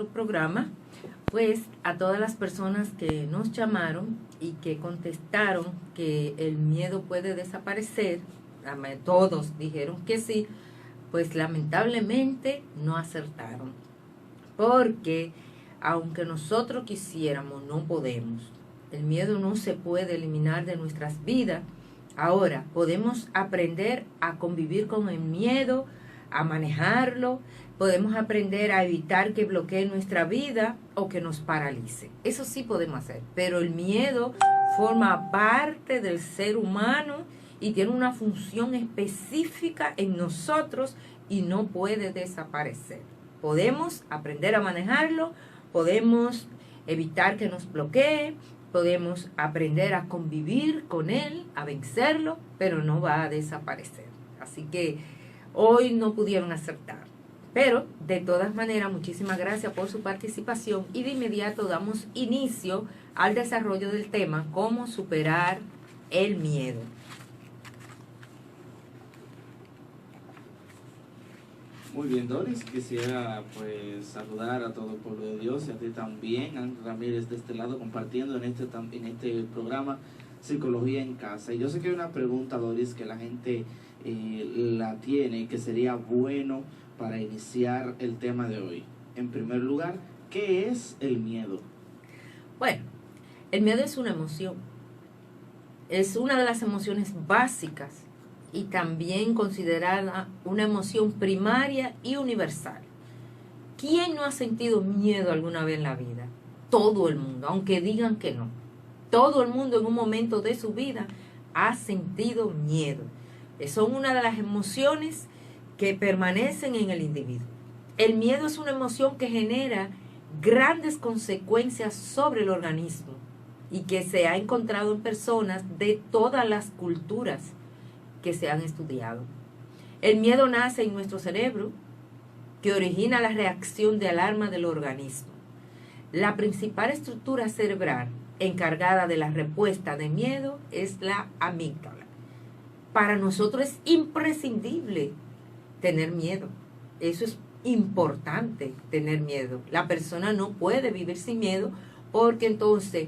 nuestro programa, pues a todas las personas que nos llamaron y que contestaron que el miedo puede desaparecer, todos dijeron que sí, pues lamentablemente no acertaron. Porque aunque nosotros quisiéramos, no podemos. El miedo no se puede eliminar de nuestras vidas. Ahora, podemos aprender a convivir con el miedo, a manejarlo, podemos aprender a evitar que bloquee nuestra vida o que nos paralice. Eso sí podemos hacer, pero el miedo forma parte del ser humano y tiene una función específica en nosotros y no puede desaparecer. Podemos aprender a manejarlo, podemos evitar que nos bloquee, podemos aprender a convivir con él, a vencerlo, pero no va a desaparecer. Así que hoy no pudieron acertar. Pero de todas maneras, muchísimas gracias por su participación y de inmediato damos inicio al desarrollo del tema, cómo superar el miedo. Muy bien, Doris, quisiera pues saludar a todo el pueblo de Dios y a ti también, Ángel Ramírez de este lado, compartiendo en este programa Psicología en Casa. Y yo sé que hay una pregunta, Doris, que la gente la tiene, que sería bueno para iniciar el tema de hoy. En primer lugar, ¿qué es el miedo? Bueno, el miedo es una emoción. Es una de las emociones básicas y también considerada una emoción primaria y universal. ¿Quién no ha sentido miedo alguna vez en la vida? Todo el mundo, aunque digan que no. Todo el mundo en un momento de su vida ha sentido miedo. Son una de las emociones que permanecen en el individuo. El miedo es una emoción que genera grandes consecuencias sobre el organismo y que se ha encontrado en personas de todas las culturas que se han estudiado. El miedo nace en nuestro cerebro, que origina la reacción de alarma del organismo. La principal estructura cerebral encargada de la respuesta de miedo es la amígdala. Para nosotros es imprescindible tener miedo. Eso es importante, tener miedo. La persona no puede vivir sin miedo porque entonces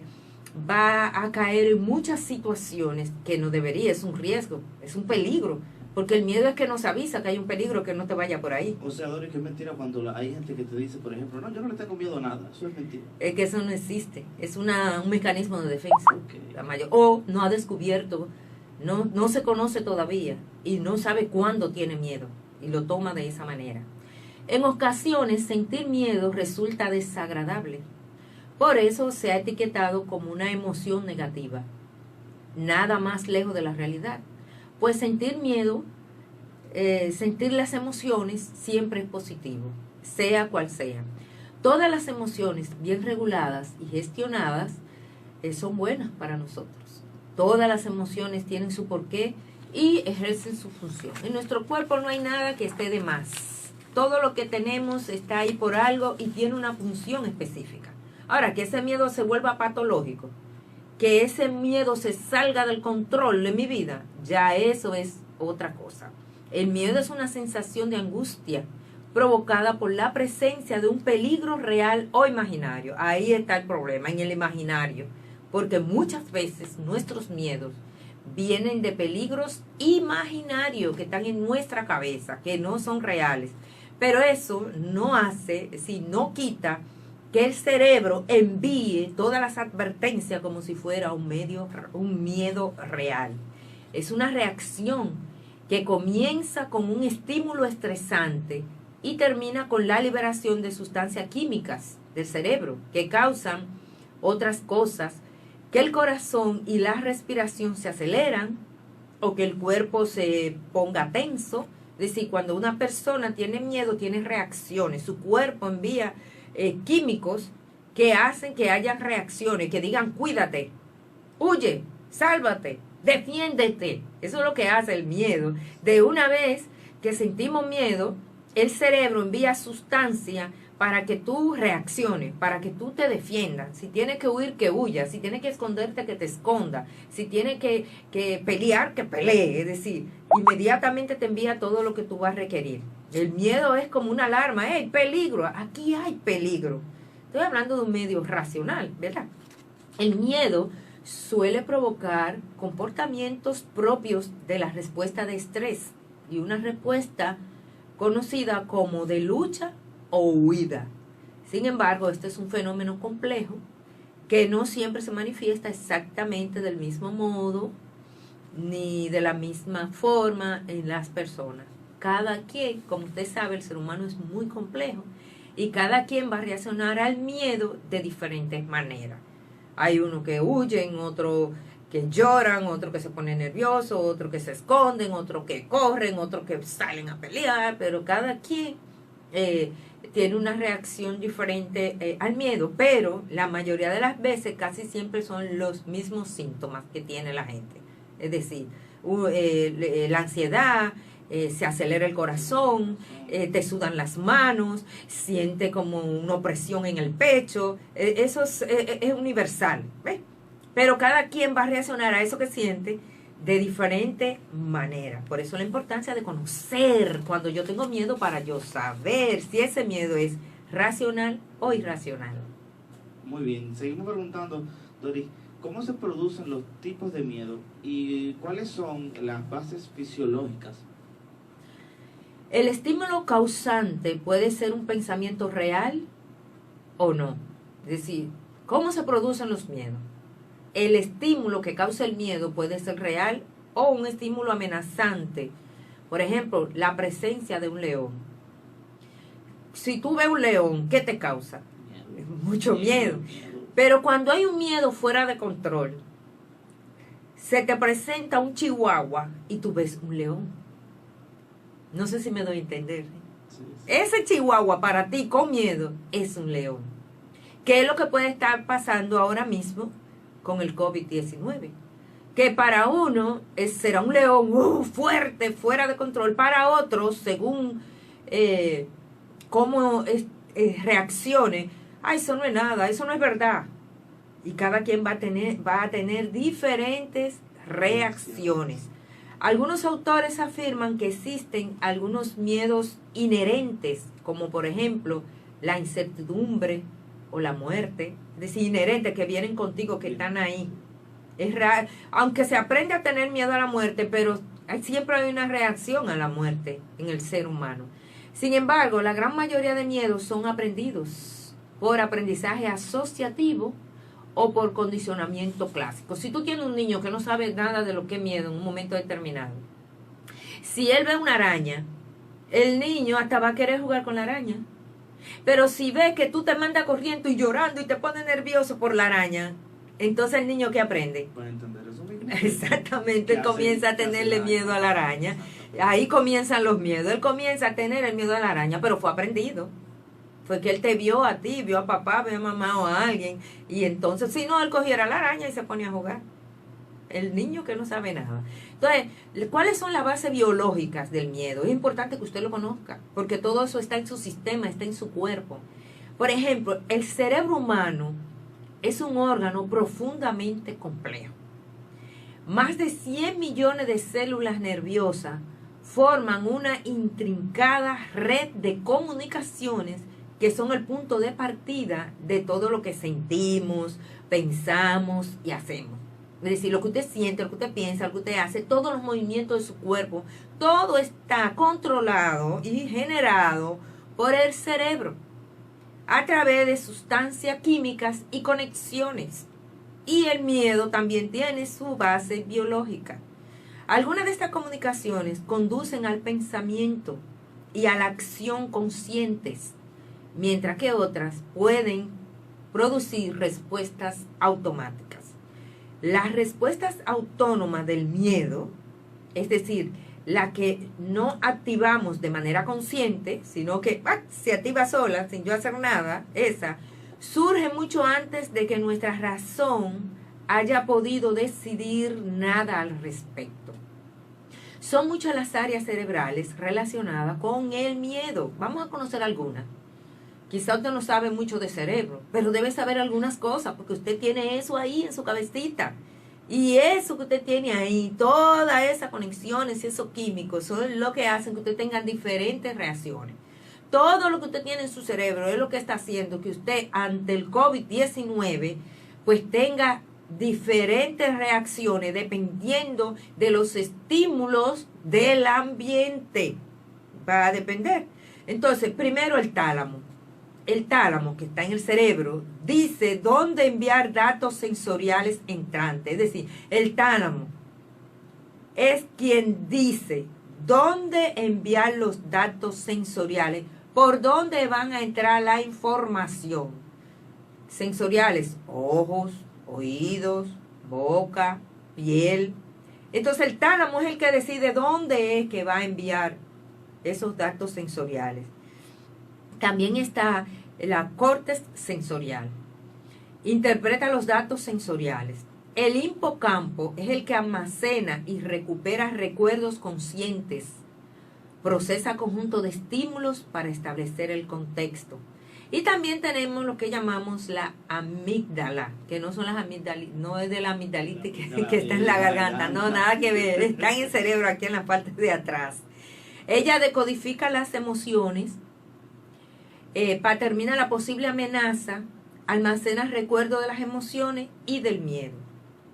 va a caer en muchas situaciones que no debería, es un riesgo, es un peligro, porque el miedo es que nos avisa que hay un peligro, que no te vaya por ahí. O sea, Doris, que es mentira cuando hay gente que te dice, por ejemplo, no, yo no le tengo miedo a nada, eso es mentira. Es que eso no existe, es un mecanismo de defensa. Okay. O no ha descubierto, no se conoce todavía y no sabe cuándo tiene miedo y lo toma de esa manera. En ocasiones sentir miedo resulta desagradable. Por eso se ha etiquetado como una emoción negativa, nada más lejos de la realidad. Pues sentir miedo, sentir las emociones siempre es positivo, sea cual sea. Todas las emociones bien reguladas y gestionadas son buenas para nosotros. Todas las emociones tienen su porqué y ejercen su función. En nuestro cuerpo no hay nada que esté de más. Todo lo que tenemos está ahí por algo y tiene una función específica. Ahora, que ese miedo se vuelva patológico, que ese miedo se salga del control de mi vida, ya eso es otra cosa. El miedo es una sensación de angustia provocada por la presencia de un peligro real o imaginario. Ahí está el problema, en el imaginario, porque muchas veces nuestros miedos vienen de peligros imaginarios que están en nuestra cabeza, que no son reales. Pero eso no hace, si no quita que el cerebro envíe todas las advertencias como si fuera un miedo real. Es una reacción que comienza con un estímulo estresante y termina con la liberación de sustancias químicas del cerebro que causan otras cosas, que el corazón y la respiración se aceleran o que el cuerpo se ponga tenso. Es decir, cuando una persona tiene miedo, tiene reacciones, su cuerpo envía químicos que hacen que haya reacciones, que digan cuídate, huye, sálvate, defiéndete. Eso es lo que hace el miedo. De una vez que sentimos miedo, el cerebro envía sustancia para que tú reacciones, para que tú te defiendas. Si tienes que huir, que huyas. Si tienes que esconderte, que te esconda. Si tienes que pelear, que pelee. Es decir, inmediatamente te envía todo lo que tú vas a requerir. El miedo es como una alarma, ¡hey, peligro! Aquí hay peligro. Estoy hablando de un medio racional, ¿verdad? El miedo suele provocar comportamientos propios de la respuesta de estrés y una respuesta conocida como de lucha o huida. Sin embargo, este es un fenómeno complejo que no siempre se manifiesta exactamente del mismo modo ni de la misma forma en las personas. Cada quien, como usted sabe, el ser humano es muy complejo y cada quien va a reaccionar al miedo de diferentes maneras. Hay uno que huyen, otro que lloran, otro que se pone nervioso, otro que se esconden, otro que corren, otro que salen a pelear, pero cada quien tiene una reacción diferente al miedo, pero la mayoría de las veces casi siempre son los mismos síntomas que tiene la gente. Es decir, la ansiedad, se acelera el corazón, te sudan las manos, siente como una opresión en el pecho, eso es universal, ¿ves? Pero cada quien va a reaccionar a eso que siente de diferente manera. Por eso la importancia de conocer cuando yo tengo miedo para yo saber si ese miedo es racional o irracional. Muy bien, seguimos preguntando, Doris, ¿cómo se producen los tipos de miedo y cuáles son las bases fisiológicas? El estímulo causante puede ser un pensamiento real o no. Es decir, ¿cómo se producen los miedos? El estímulo que causa el miedo puede ser real o un estímulo amenazante. Por ejemplo, la presencia de un león. Si tú ves un león, ¿qué te causa? Mucho miedo. Pero cuando hay un miedo fuera de control, se te presenta un chihuahua y tú ves un león. No sé si me doy a entender. Sí. Ese chihuahua para ti con miedo es un león. ¿Qué es lo que puede estar pasando ahora mismo con el COVID-19? Que para uno será un león fuerte, fuera de control. Para otros, según cómo reaccione, eso no es nada, eso no es verdad. Y cada quien va a tener diferentes reacciones. Algunos autores afirman que existen algunos miedos inherentes, como por ejemplo la incertidumbre o la muerte, es decir, inherentes que vienen contigo, que están ahí. Es raro, aunque se aprende a tener miedo a la muerte, pero siempre hay una reacción a la muerte en el ser humano. Sin embargo, la gran mayoría de miedos son aprendidos por aprendizaje asociativo o por condicionamiento clásico. Si tú tienes un niño que no sabe nada de lo que es miedo en un momento determinado, si él ve una araña, el niño hasta va a querer jugar con la araña. Pero si ve que tú te mandas corriendo y llorando y te pones nervioso por la araña, entonces el niño ¿qué aprende? Para entender eso mismo. Exactamente, él comienza a tenerle miedo a la araña. Ahí comienzan los miedos. Él comienza a tener el miedo a la araña, pero fue aprendido. Fue que él te vio a ti, vio a papá, vio a mamá o a alguien. Y entonces, si no, él cogiera la araña y se ponía a jugar. El niño que no sabe nada. Entonces, ¿cuáles son las bases biológicas del miedo? Es importante que usted lo conozca, porque todo eso está en su sistema, está en su cuerpo. Por ejemplo, el cerebro humano es un órgano profundamente complejo. Más de 100 millones de células nerviosas forman una intrincada red de comunicaciones que son el punto de partida de todo lo que sentimos, pensamos y hacemos. Es decir, lo que usted siente, lo que usted piensa, lo que usted hace, todos los movimientos de su cuerpo, todo está controlado y generado por el cerebro a través de sustancias químicas y conexiones. Y el miedo también tiene su base biológica. Algunas de estas comunicaciones conducen al pensamiento y a la acción conscientes, mientras que otras pueden producir respuestas automáticas. Las respuestas autónomas del miedo, es decir, la que no activamos de manera consciente, sino que se activa sola, sin yo hacer nada, esa surge mucho antes de que nuestra razón haya podido decidir nada al respecto. Son muchas las áreas cerebrales relacionadas con el miedo. Vamos a conocer algunas. Quizá usted no sabe mucho de cerebro, pero debe saber algunas cosas, porque usted tiene eso ahí en su cabecita. Y eso que usted tiene ahí, todas esas conexiones y esos químicos son lo que hacen que usted tenga diferentes reacciones. Todo lo que usted tiene en su cerebro es lo que está haciendo que usted ante el COVID-19 pues tenga diferentes reacciones dependiendo de los estímulos del ambiente. Va a depender. Entonces, primero el tálamo. El tálamo, que está en el cerebro, dice dónde enviar datos sensoriales entrantes. Es decir, el tálamo es quien dice dónde enviar los datos sensoriales, por dónde van a entrar la información. Sensoriales, ojos, oídos, boca, piel. Entonces el tálamo es el que decide dónde es que va a enviar esos datos sensoriales. También está la corteza sensorial. Interpreta los datos sensoriales. El hipocampo es el que almacena y recupera recuerdos conscientes. Procesa conjunto de estímulos para establecer el contexto. Y también tenemos lo que llamamos la amígdala, que no son las amigdalitis, no es de la amigdalitis que está en la garganta, no, nada que ver, está en el cerebro, aquí en la parte de atrás. Ella decodifica las emociones, determina la posible amenaza, almacena recuerdos de las emociones y del miedo.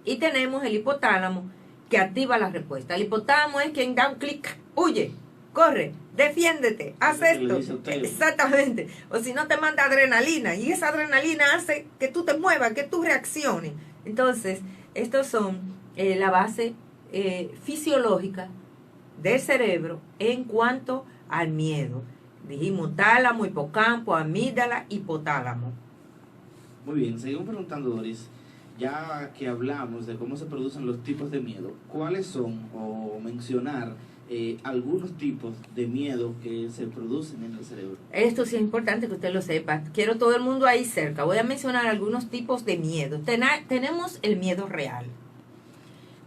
Y tenemos el hipotálamo, que activa la respuesta. El hipotálamo es quien da un clic, huye, corre, defiéndete, haz esto. Exactamente. O si no, te manda adrenalina, y esa adrenalina hace que tú te muevas, que tú reacciones. Entonces, estos son la base fisiológica del cerebro en cuanto al miedo. Dijimos tálamo, hipocampo, amígdala, hipotálamo. Muy bien, seguimos preguntando, Doris, ya que hablamos de cómo se producen los tipos de miedo, ¿cuáles son, o mencionar algunos tipos de miedo que se producen en el cerebro? Esto sí es importante que usted lo sepa. Quiero todo el mundo ahí cerca. Voy a mencionar algunos tipos de miedo. Tenemos el miedo real.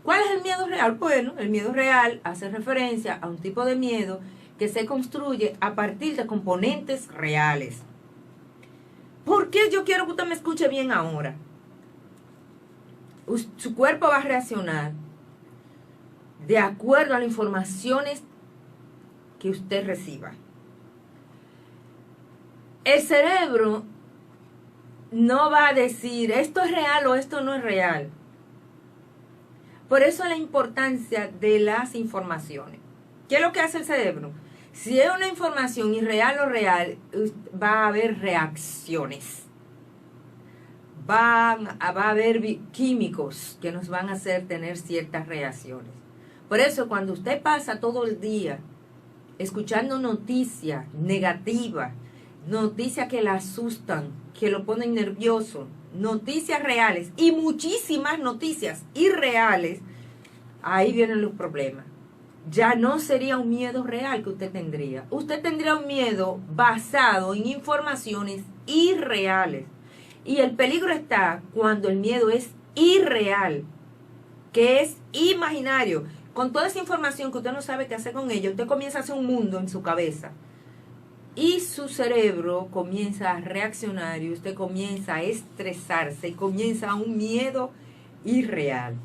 ¿Cuál es el miedo real? Bueno, el miedo real hace referencia a un tipo de miedo que se construye a partir de componentes reales. ¿Por qué yo quiero que usted me escuche bien ahora? Su cuerpo va a reaccionar de acuerdo a las informaciones que usted reciba. El cerebro no va a decir esto es real o esto no es real. Por eso la importancia de las informaciones. ¿Qué es lo que hace el cerebro? Si es una información irreal o real, va a haber reacciones. Va a haber químicos que nos van a hacer tener ciertas reacciones. Por eso cuando usted pasa todo el día escuchando noticias negativas, noticias que la asustan, que lo ponen nervioso, noticias reales y muchísimas noticias irreales, ahí vienen los problemas. Ya no sería un miedo real que usted tendría. Usted tendría un miedo basado en informaciones irreales. Y el peligro está cuando el miedo es irreal, que es imaginario. Con toda esa información que usted no sabe qué hacer con ella, usted comienza a hacer un mundo en su cabeza. Y su cerebro comienza a reaccionar y usted comienza a estresarse y comienza un miedo irreal.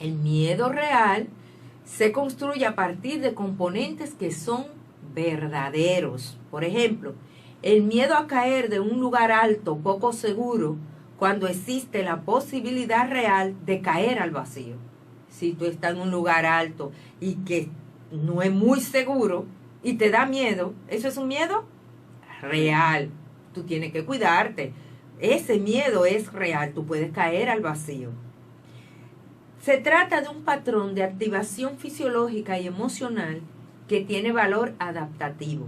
El miedo real se construye a partir de componentes que son verdaderos. Por ejemplo, el miedo a caer de un lugar alto poco seguro cuando existe la posibilidad real de caer al vacío. Si tú estás en un lugar alto y que no es muy seguro y te da miedo, ¿eso es un miedo? Real. Tú tienes que cuidarte. Ese miedo es real. Tú puedes caer al vacío. Se trata de un patrón de activación fisiológica y emocional que tiene valor adaptativo,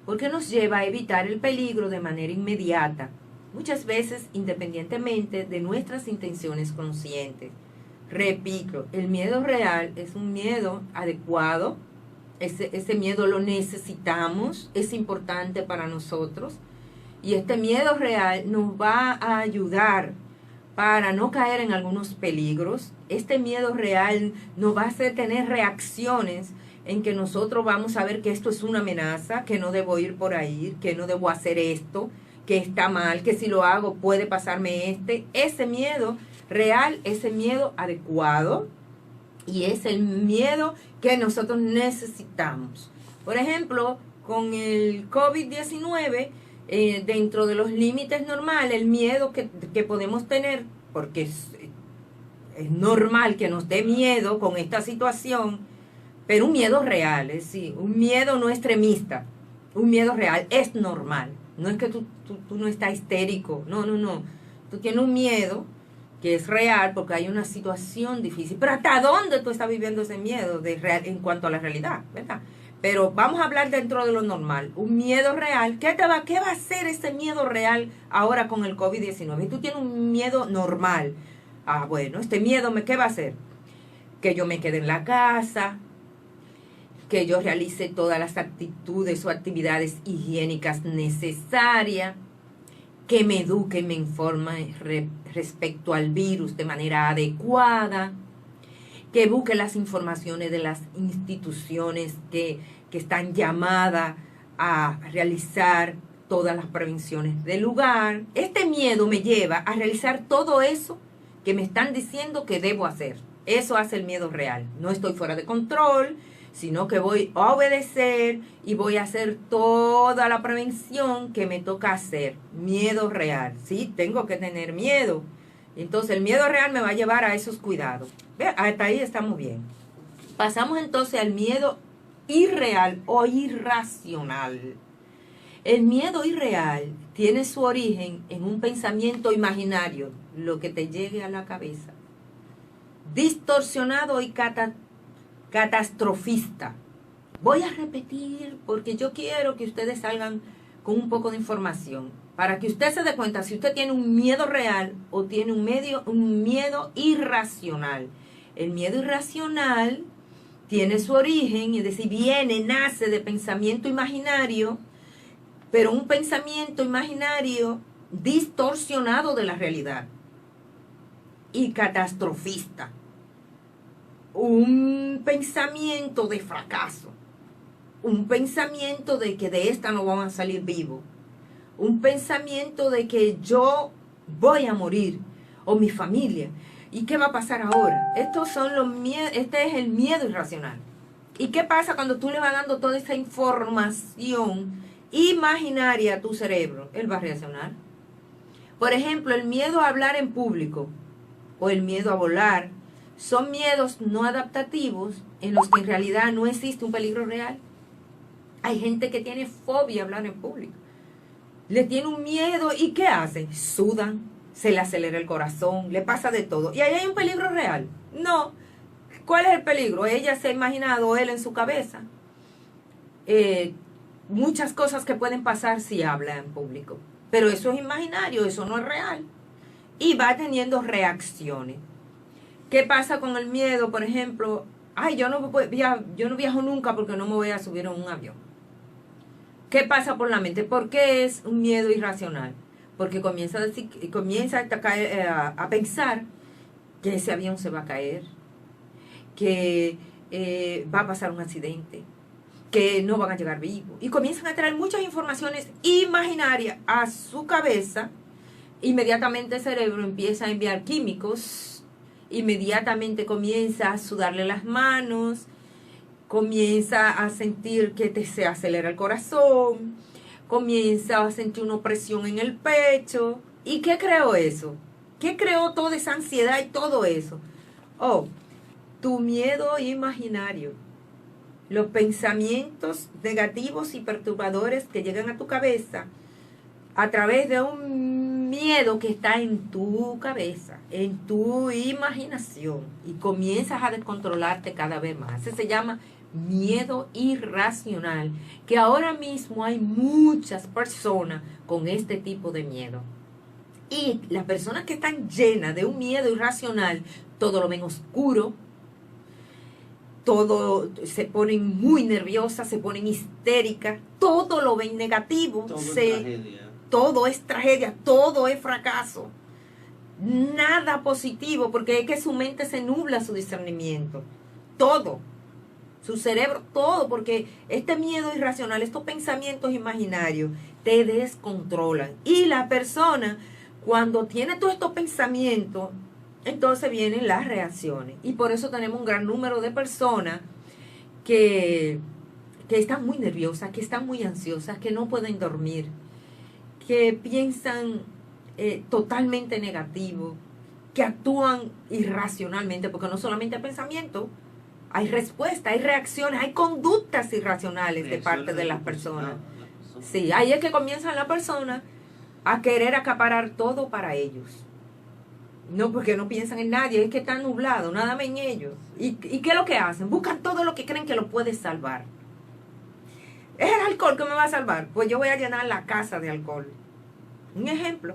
porque nos lleva a evitar el peligro de manera inmediata, muchas veces independientemente de nuestras intenciones conscientes. Repito, el miedo real es un miedo adecuado, ese miedo lo necesitamos, es importante para nosotros, y este miedo real nos va a ayudar para no caer en algunos peligros. Este miedo real nos va a hacer tener reacciones en que nosotros vamos a ver que esto es una amenaza, que no debo ir por ahí, que no debo hacer esto, que está mal, que si lo hago puede pasarme ese miedo real, ese miedo adecuado, y es el miedo que nosotros necesitamos. Por ejemplo, con el COVID-19, dentro de los límites normales, el miedo que podemos tener, porque es normal que nos dé miedo con esta situación, pero un miedo real, es decir, un miedo no extremista, un miedo real, es normal. No es que tú no estás histérico, no. Tú tienes un miedo que es real porque hay una situación difícil. Pero ¿hasta dónde tú estás viviendo ese miedo en cuanto a la realidad, verdad? Pero vamos a hablar dentro de lo normal. Un miedo real. ¿Qué va a hacer ese miedo real ahora con el COVID-19? Y tú tienes un miedo normal. Bueno, este miedo, ¿qué va a hacer? Que yo me quede en la casa, que yo realice todas las actitudes o actividades higiénicas necesarias, que me eduque y me informe respecto al virus de manera adecuada, que busque las informaciones de las instituciones que están llamadas a realizar todas las prevenciones del lugar. Este miedo me lleva a realizar todo eso que me están diciendo que debo hacer. Eso hace el miedo real. No estoy fuera de control, sino que voy a obedecer y voy a hacer toda la prevención que me toca hacer. Miedo real. Sí, tengo que tener miedo. Entonces el miedo real me va a llevar a esos cuidados. ¿Ve? Hasta ahí estamos bien. Pasamos entonces al miedo irreal o irracional. El miedo irreal tiene su origen en un pensamiento imaginario, lo que te llegue a la cabeza, distorsionado y catastrofista. Voy a repetir porque yo quiero que ustedes salgan con un poco de información para que usted se dé cuenta si usted tiene un miedo real o tiene un miedo irracional. El miedo irracional tiene su origen, es decir, nace de pensamiento imaginario, pero un pensamiento imaginario distorsionado de la realidad y catastrofista. Un pensamiento de fracaso, un pensamiento de que de esta no vamos a salir vivos, un pensamiento de que yo voy a morir o mi familia. ¿Y qué va a pasar ahora? Este es el miedo irracional. ¿Y qué pasa cuando tú le vas dando toda esa información imaginaria a tu cerebro? Él va a reaccionar. Por ejemplo, el miedo a hablar en público o el miedo a volar son miedos no adaptativos en los que en realidad no existe un peligro real. Hay gente que tiene fobia a hablar en público. Le tiene un miedo y ¿qué hace? Sudan, se le acelera el corazón, le pasa de todo. ¿Y ahí hay un peligro real? No. ¿Cuál es el peligro? Ella se ha imaginado, él en su cabeza, muchas cosas que pueden pasar si habla en público. Pero eso es imaginario, eso no es real. Y va teniendo reacciones. ¿Qué pasa con el miedo? Por ejemplo, yo no viajo nunca porque no me voy a subir a un avión. ¿Qué pasa por la mente? ¿Por qué es un miedo irracional? Porque comienza a pensar que ese avión se va a caer, que va a pasar un accidente, que no van a llegar vivos. Y comienzan a traer muchas informaciones imaginarias a su cabeza. Inmediatamente el cerebro empieza a enviar químicos. Inmediatamente comienza a sudarle las manos, comienza a sentir que se acelera el corazón, comienza a sentir una opresión en el pecho. ¿Y qué creó eso? ¿Qué creó toda esa ansiedad y todo eso? Tu miedo imaginario. Los pensamientos negativos y perturbadores que llegan a tu cabeza a través de un miedo que está en tu cabeza, en tu imaginación, y comienzas a descontrolarte cada vez más. Ese se llama miedo irracional, que ahora mismo hay muchas personas con este tipo de miedo. Y las personas que están llenas de un miedo irracional, todo lo ven oscuro, todo se ponen muy nerviosas, se ponen histéricas, todo lo ven negativo, todo es tragedia, todo es fracaso, nada positivo, porque es que su mente se nubla su discernimiento, todo, su cerebro, todo, porque este miedo irracional, estos pensamientos imaginarios te descontrolan. Y la persona, cuando tiene todos estos pensamientos, entonces vienen las reacciones. Y por eso tenemos un gran número de personas que están muy nerviosas, que están muy ansiosas, que no pueden dormir, que piensan totalmente negativo, que actúan irracionalmente, porque no solamente hay pensamiento, hay respuesta, hay reacciones, hay conductas irracionales de parte de las personas. Sí, ahí es que comienzan las personas a querer acaparar todo para ellos. No, porque no piensan en nadie, es que están nublados, nada más en ellos. ¿Y qué es lo que hacen? Buscan todo lo que creen que lo puede salvar. ¿Es el alcohol que me va a salvar? Pues yo voy a llenar la casa de alcohol. Un ejemplo,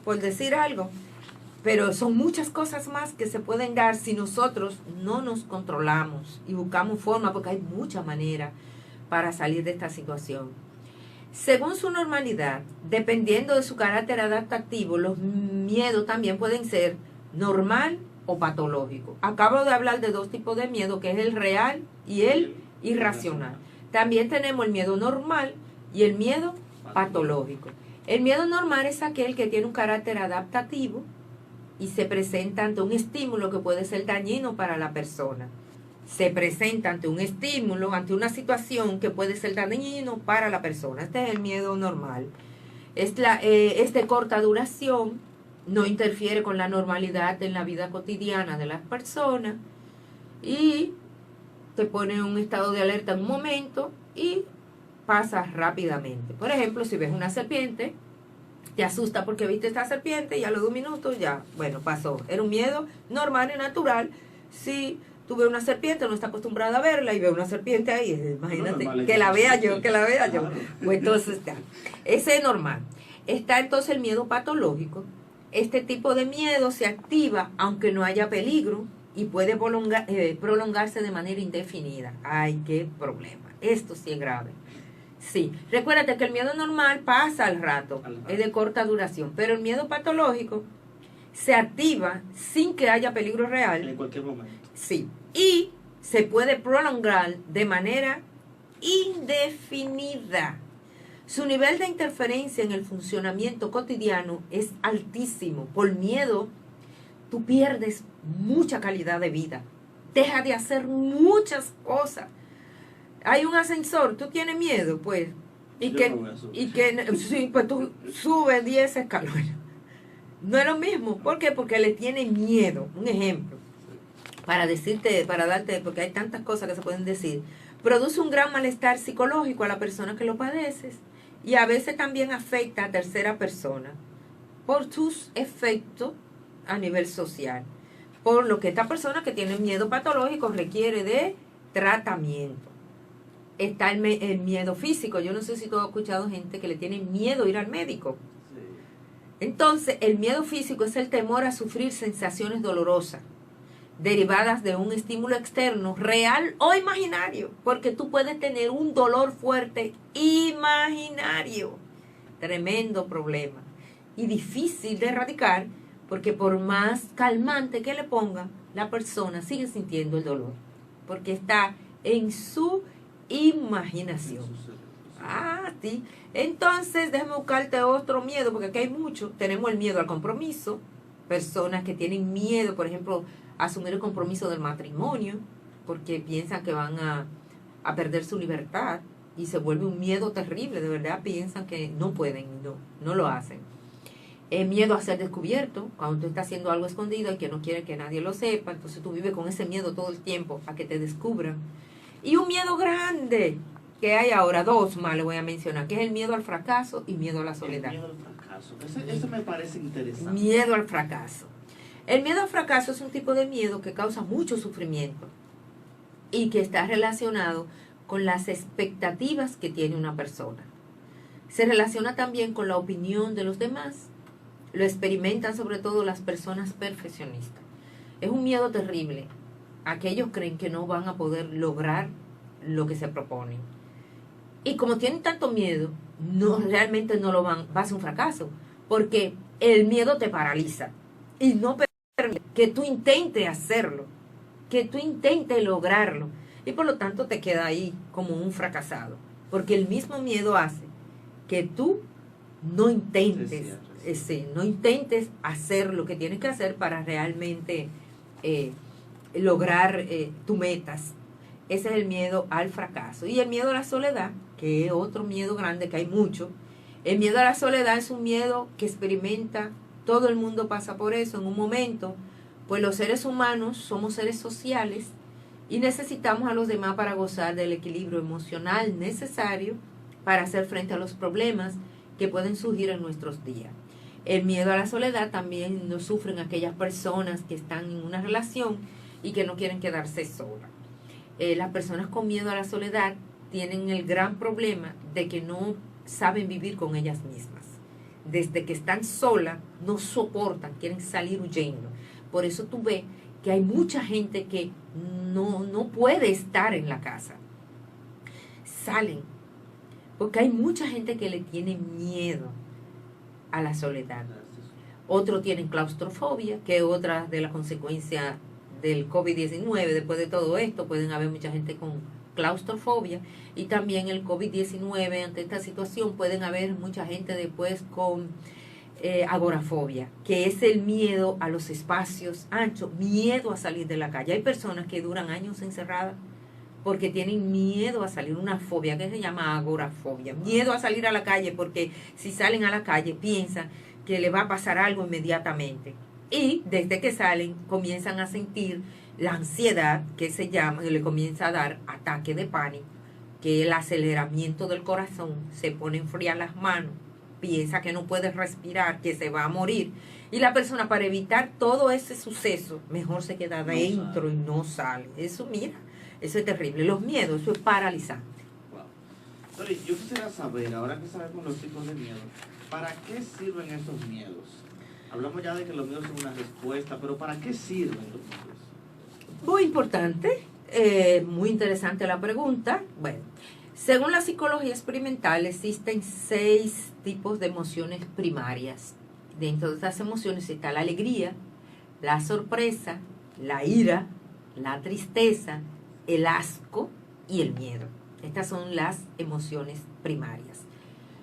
por decir algo. Pero son muchas cosas más que se pueden dar si nosotros no nos controlamos y buscamos forma, porque hay muchas maneras para salir de esta situación. Según su normalidad, dependiendo de su carácter adaptativo, los miedos también pueden ser normal o patológico. Acabo de hablar de dos tipos de miedo, que es el real y el irracional. También tenemos el miedo normal y el miedo patológico. El miedo normal es aquel que tiene un carácter adaptativo y se presenta ante un estímulo que puede ser dañino para la persona. Se presenta ante un estímulo, ante una situación que puede ser dañino para la persona. Este es el miedo normal. Es de corta duración, no interfiere con la normalidad en la vida cotidiana de las personas y te pone en un estado de alerta en un momento y pasa rápidamente. Por ejemplo, si ves una serpiente, te asusta porque viste esta serpiente y a los 2 minutos ya, bueno, pasó. Era un miedo normal y natural. Si tú ves una serpiente, no está acostumbrada a verla y ve una serpiente ahí, imagínate, que la vea yo. Pues entonces está. Ese es normal. Está entonces el miedo patológico. Este tipo de miedo se activa aunque no haya peligro y puede prolongarse de manera indefinida. Ay, qué problema. Esto sí es grave. Sí, recuérdate que el miedo normal pasa al rato, es de corta duración, pero el miedo patológico se activa sin que haya peligro real. En cualquier momento. Sí, y se puede prolongar de manera indefinida. Su nivel de interferencia en el funcionamiento cotidiano es altísimo. Por miedo, tú pierdes mucha calidad de vida, dejas de hacer muchas cosas. Hay un ascensor, tú tienes miedo, pues, sí, pues tú subes 10 escalones. No es lo mismo. ¿Por qué? Porque le tiene miedo. Un ejemplo, para darte, porque hay tantas cosas que se pueden decir. Produce un gran malestar psicológico a la persona que lo padeces y a veces también afecta a tercera persona por sus efectos a nivel social. Por lo que esta persona que tiene miedo patológico requiere de tratamiento. Está el miedo físico. Yo no sé si tú has escuchado gente que le tiene miedo a ir al médico. Sí. Entonces, el miedo físico es el temor a sufrir sensaciones dolorosas derivadas de un estímulo externo, real o imaginario, porque tú puedes tener un dolor fuerte imaginario. Tremendo problema. Y difícil de erradicar, porque por más calmante que le ponga, la persona sigue sintiendo el dolor, porque está en su imaginación. Sí. Entonces, déjame buscarte otro miedo, porque aquí hay mucho. Tenemos el miedo al compromiso. Personas que tienen miedo, por ejemplo, a asumir el compromiso del matrimonio, porque piensan que van a perder su libertad y se vuelve un miedo terrible. De verdad piensan que no pueden, no lo hacen. El miedo a ser descubierto, cuando tú estás haciendo algo escondido y que no quiere que nadie lo sepa, entonces tú vives con ese miedo todo el tiempo a que te descubran. Y un miedo grande que hay ahora, 2 más le voy a mencionar, que es el miedo al fracaso y miedo a la soledad. El miedo al fracaso, eso me parece interesante. Miedo al fracaso. El miedo al fracaso es un tipo de miedo que causa mucho sufrimiento y que está relacionado con las expectativas que tiene una persona. Se relaciona también con la opinión de los demás. Lo experimentan sobre todo las personas perfeccionistas. Es un miedo terrible. Aquellos creen que no van a poder lograr lo que se proponen. Y como tienen tanto miedo, realmente no lo va a ser un fracaso, porque el miedo te paraliza y no permite que tú intentes hacerlo, que tú intentes lograrlo, y por lo tanto te queda ahí como un fracasado, porque el mismo miedo hace que tú no intentes, no intentes hacer lo que tienes que hacer para realmente lograr tus metas. Ese es el miedo al fracaso. Y el miedo a la soledad, que es otro miedo grande, que hay mucho. El miedo a la soledad es un miedo que experimenta, todo el mundo pasa por eso en un momento, pues los seres humanos somos seres sociales y necesitamos a los demás para gozar del equilibrio emocional necesario para hacer frente a los problemas que pueden surgir en nuestros días. El miedo a la soledad también lo sufren aquellas personas que están en una relación y que no quieren quedarse solas. Las personas con miedo a la soledad tienen el gran problema de que no saben vivir con ellas mismas. Desde que están solas, no soportan, quieren salir huyendo. Por eso tú ves que hay mucha gente que no puede estar en la casa. Salen, porque hay mucha gente que le tiene miedo a la soledad. Otros tienen claustrofobia, que es otra de las consecuencias del COVID-19. Después de todo esto, pueden haber mucha gente con claustrofobia, y también el COVID-19, ante esta situación, pueden haber mucha gente después con agorafobia, que es el miedo a los espacios anchos, miedo a salir de la calle. Hay personas que duran años encerradas porque tienen miedo a salir, una fobia que se llama agorafobia, miedo a salir a la calle porque si salen a la calle piensan que le va a pasar algo inmediatamente, y desde que salen comienzan a sentir la ansiedad, que se llama, y le comienza a dar ataque de pánico, que el aceleramiento del corazón, se pone a enfriar las manos, piensa que no puede respirar, que se va a morir, y la persona, para evitar todo ese suceso, mejor se queda adentro y no sale. Eso, mira, eso es terrible. Los miedos, eso es paralizante. Wow. Dori, yo quisiera saber, ahora que sabemos los tipos de miedo, ¿para qué sirven estos miedos? Hablamos ya de que los miedos son una respuesta, pero ¿para qué sirven los miedos? Muy importante, muy interesante la pregunta. Bueno, según la psicología experimental, existen 6 tipos de emociones primarias. Dentro de estas emociones está la alegría, la sorpresa, la ira, la tristeza, el asco y el miedo. Estas son las emociones primarias.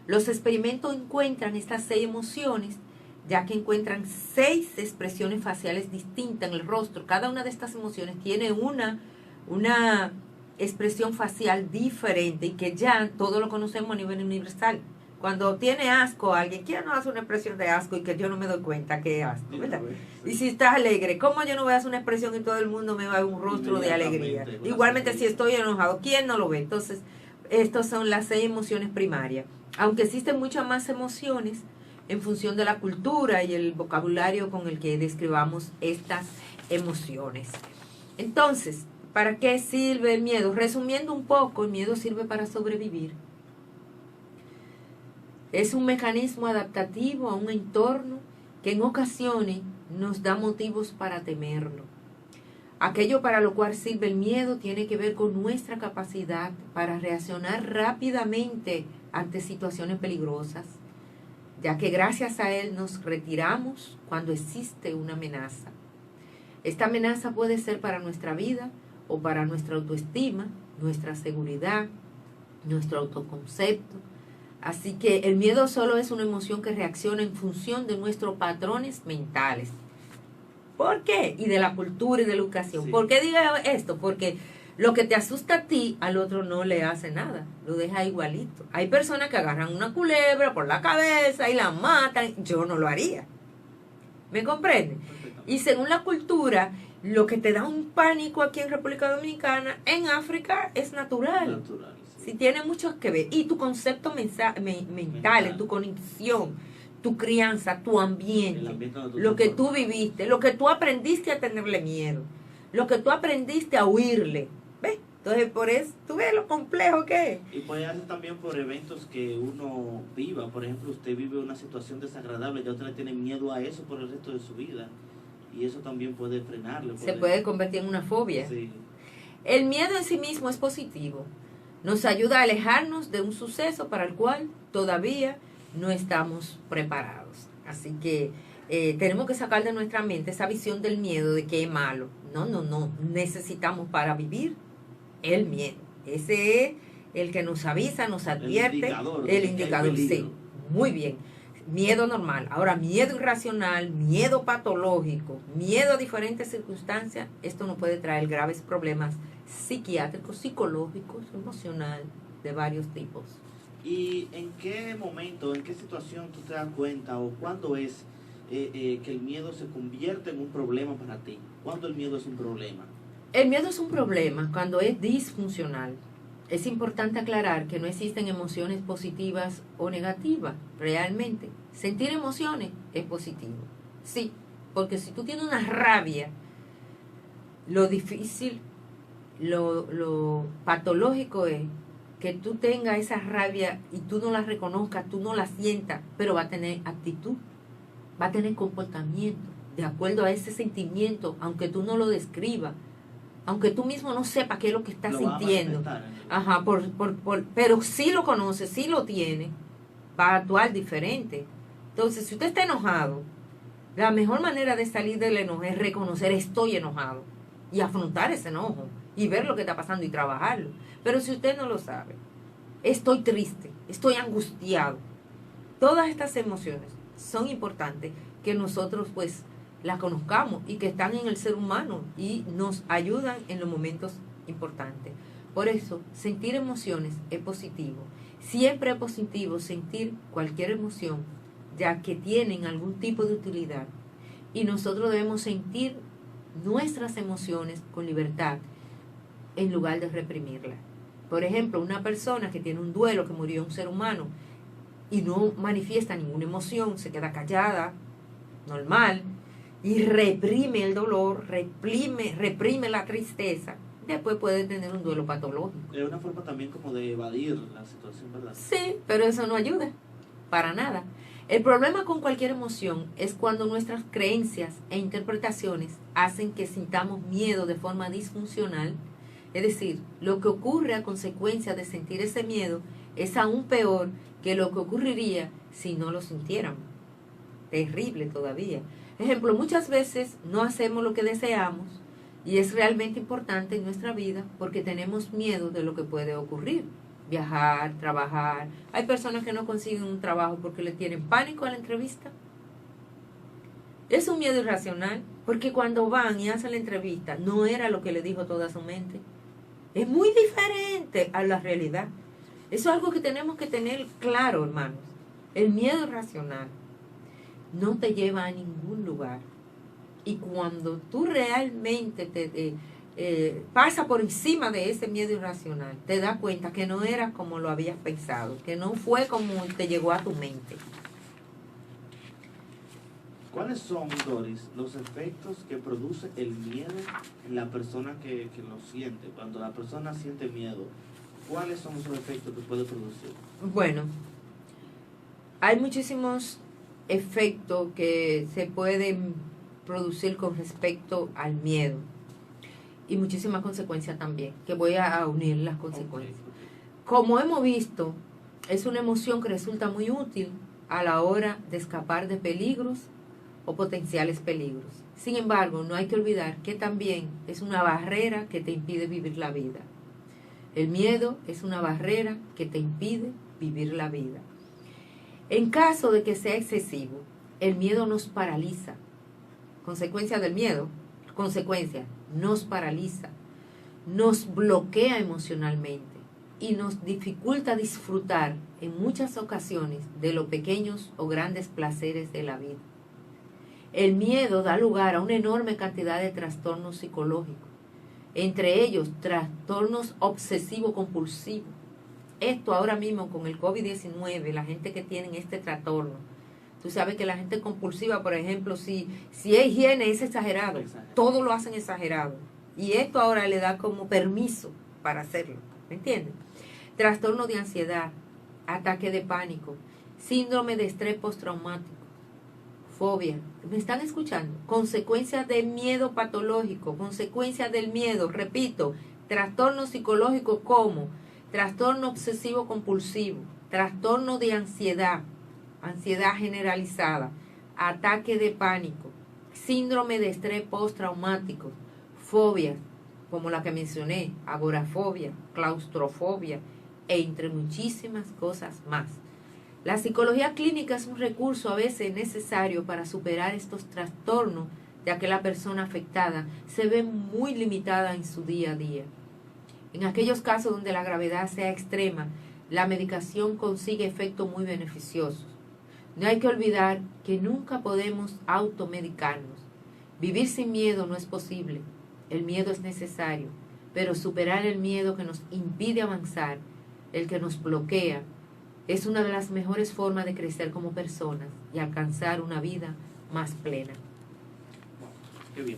Los experimentos encuentran estas 6 emociones, ya que encuentran 6 expresiones faciales distintas en el rostro. Cada una de estas emociones tiene una expresión facial diferente, y que ya todos lo conocemos a nivel universal. Cuando tiene asco alguien, ¿quién no hace una expresión de asco y que yo no me doy cuenta que es asco, verdad? Y si estás alegre, ¿cómo yo no voy a hacer una expresión y todo el mundo me va a ver un rostro de alegría? Igualmente si estoy enojado, ¿quién no lo ve? Entonces, estas son las 6 emociones primarias. Aunque existen muchas más emociones en función de la cultura y el vocabulario con el que describamos estas emociones. Entonces, ¿para qué sirve el miedo? Resumiendo un poco, el miedo sirve para sobrevivir. Es un mecanismo adaptativo a un entorno que en ocasiones nos da motivos para temerlo. Aquello para lo cual sirve el miedo tiene que ver con nuestra capacidad para reaccionar rápidamente ante situaciones peligrosas, ya que gracias a él nos retiramos cuando existe una amenaza. Esta amenaza puede ser para nuestra vida o para nuestra autoestima, nuestra seguridad, nuestro autoconcepto. Así que el miedo solo es una emoción que reacciona en función de nuestros patrones mentales. ¿Por qué? Y de la cultura y de la educación. Sí. ¿Por qué digo esto? Porque lo que te asusta a ti, al otro no le hace nada, lo deja igualito. Hay personas que agarran una culebra por la cabeza y la matan. Yo no lo haría. ¿Me comprenden? Y según la cultura, lo que te da un pánico aquí en República Dominicana, en África es natural. Sí, tiene mucho que ver. Y tu concepto mental, tu conexión, tu crianza, tu ambiente, lo que tú viviste, lo que tú aprendiste a tenerle miedo, lo que tú aprendiste a huirle. ¿Ves? Entonces, por eso, tú ves lo complejo que es. Y puede ser también por eventos que uno viva. Por ejemplo, usted vive una situación desagradable, ya usted le tiene miedo a eso por el resto de su vida. Y eso también puede frenarle. Se puede convertir en una fobia. Sí. El miedo en sí mismo es positivo. Nos ayuda a alejarnos de un suceso para el cual todavía no estamos preparados. Así que tenemos que sacar de nuestra mente esa visión del miedo de que es malo. No. Necesitamos para vivir el miedo. Ese es el que nos avisa, nos advierte, el indicador, sí, sí, muy bien. Miedo normal. Ahora, miedo irracional, miedo patológico, miedo a diferentes circunstancias, esto nos puede traer graves problemas psiquiátricos, psicológicos, emocional, de varios tipos. ¿Y en qué momento, en qué situación tú te das cuenta o cuándo es que el miedo se convierte en un problema para ti? ¿Cuándo el miedo es un problema? El miedo es un problema cuando es disfuncional. Es importante aclarar que no existen emociones positivas o negativas, realmente. Sentir emociones es positivo, sí, porque si tú tienes una rabia, lo difícil, lo patológico es que tú tengas esa rabia y tú no la reconozcas, tú no la sientas, pero va a tener actitud, va a tener comportamiento de acuerdo a ese sentimiento, aunque tú no lo describas, aunque tú mismo no sepas qué es lo que estás sintiendo. Ajá, pero sí lo conoce, sí lo tiene, va a actuar diferente. Entonces, si usted está enojado, la mejor manera de salir del enojo es reconocer estoy enojado y afrontar ese enojo y ver lo que está pasando y trabajarlo. Pero si usted no lo sabe, estoy triste, estoy angustiado. Todas estas emociones son importantes que nosotros pues las conozcamos y que están en el ser humano y nos ayudan en los momentos importantes. Por eso, sentir emociones es positivo. Siempre es positivo sentir cualquier emoción, ya que tienen algún tipo de utilidad. Y nosotros debemos sentir nuestras emociones con libertad en lugar de reprimirlas. Por ejemplo, una persona que tiene un duelo, que murió un ser humano, y no manifiesta ninguna emoción, se queda callada, normal, y reprime el dolor, reprime la tristeza, después puede tener un duelo patológico. Es una forma también como de evadir la situación, ¿verdad? Sí, pero eso no ayuda, para nada. El problema con cualquier emoción es cuando nuestras creencias e interpretaciones hacen que sintamos miedo de forma disfuncional. Es decir, lo que ocurre a consecuencia de sentir ese miedo es aún peor que lo que ocurriría si no lo sintiéramos. Terrible todavía. Ejemplo, muchas veces no hacemos lo que deseamos y es realmente importante en nuestra vida porque tenemos miedo de lo que puede ocurrir. Viajar, trabajar. Hay personas que no consiguen un trabajo porque le tienen pánico a la entrevista. Es un miedo irracional porque cuando van y hacen la entrevista no era lo que le dijo toda su mente. Es muy diferente a la realidad. Eso es algo que tenemos que tener claro, hermanos. El miedo irracional no te lleva a ningún lugar. Y cuando tú realmente pasa por encima de ese miedo irracional, te das cuenta que no era como lo habías pensado, que no fue como te llegó a tu mente. ¿Cuáles son, Doris, los efectos que produce el miedo en la persona que lo siente? Cuando la persona siente miedo, ¿cuáles son esos efectos que puede producir? Bueno, hay muchísimos efectos que se pueden producir con respecto al miedo y muchísimas consecuencias también, que voy a unir las consecuencias. Como hemos visto, es una emoción que resulta muy útil a la hora de escapar de peligros o potenciales peligros. Sin embargo, no hay que olvidar que también es una barrera que te impide vivir la vida. El miedo es una barrera que te impide vivir la vida. En caso de que sea excesivo, el miedo nos paraliza. Consecuencia del miedo, nos paraliza, nos bloquea emocionalmente y nos dificulta disfrutar en muchas ocasiones de los pequeños o grandes placeres de la vida. El miedo da lugar a una enorme cantidad de trastornos psicológicos, entre ellos trastornos obsesivo-compulsivos. Esto ahora mismo con el COVID-19, la gente que tiene este trastorno, tú sabes que la gente compulsiva, por ejemplo, si es higiene es exagerado, todo lo hacen exagerado. Y esto ahora le da como permiso para hacerlo, ¿me entiendes? Trastorno de ansiedad, ataque de pánico, síndrome de estrés postraumático, fobia. ¿Me están escuchando? Consecuencias de miedo patológico, consecuencias del miedo, repito, trastorno psicológico como trastorno obsesivo compulsivo, trastorno de ansiedad generalizada, ataque de pánico, síndrome de estrés postraumático, fobias como la que mencioné, agorafobia, claustrofobia, e entre muchísimas cosas más. La psicología clínica es un recurso a veces necesario para superar estos trastornos, ya que la persona afectada se ve muy limitada en su día a día. En aquellos casos donde la gravedad sea extrema, la medicación consigue efectos muy beneficiosos. No hay que olvidar que nunca podemos automedicarnos. Vivir sin miedo no es posible. El miedo es necesario, pero superar el miedo que nos impide avanzar, el que nos bloquea, es una de las mejores formas de crecer como personas y alcanzar una vida más plena. Bueno, qué bien.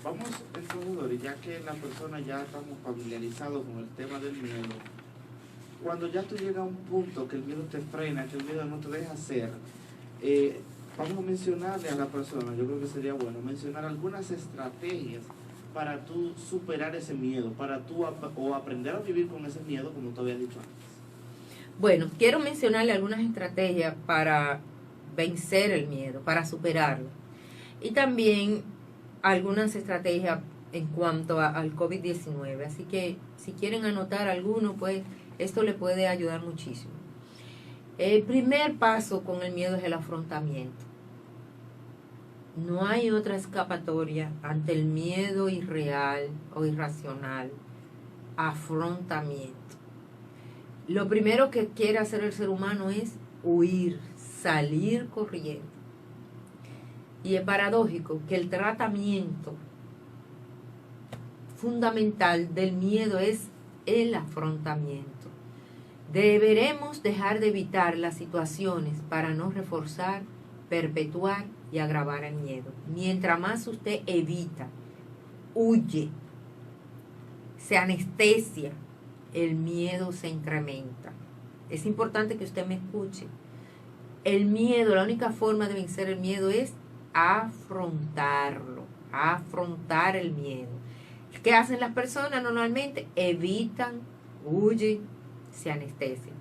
Vamos entonces, Doris, ya que la persona ya estamos familiarizados con el tema del miedo, cuando ya tú llegas a un punto que el miedo te frena, que el miedo no te deja hacer, vamos a mencionarle a la persona, yo creo que sería bueno mencionar algunas estrategias para tú superar ese miedo, para tú o aprender a vivir con ese miedo, como te había dicho antes. Bueno, quiero mencionarle algunas estrategias para vencer el miedo, para superarlo. Y también algunas estrategias en cuanto al COVID-19. Así que si quieren anotar alguno, pues esto le puede ayudar muchísimo. El primer paso con el miedo es el afrontamiento. No hay otra escapatoria ante el miedo irreal o irracional. Afrontamiento. Lo primero que quiere hacer el ser humano es huir, salir corriendo. Y es paradójico que el tratamiento fundamental del miedo es el afrontamiento. Deberemos dejar de evitar las situaciones para no reforzar, perpetuar y agravar el miedo. Mientras más usted evita, huye, se anestesia, el miedo se incrementa. Es importante que usted me escuche. El miedo, la única forma de vencer el miedo es afrontarlo, afrontar el miedo. ¿Qué hacen las personas normalmente? Evitan, huyen, se anestesian.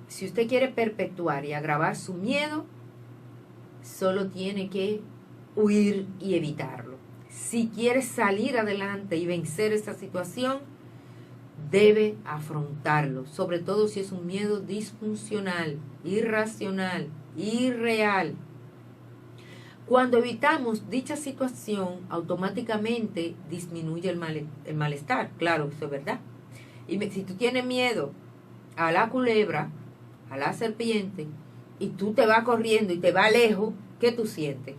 Si usted quiere perpetuar y agravar su miedo, solo tiene que huir y evitarlo. Si quiere salir adelante y vencer esta situación, debe afrontarlo, sobre todo si es un miedo disfuncional, irracional, irreal. Cuando evitamos dicha situación, automáticamente disminuye el malestar. Claro, eso es verdad. Y si tú tienes miedo a la culebra, a la serpiente, y tú te vas corriendo y te vas lejos, ¿qué tú sientes?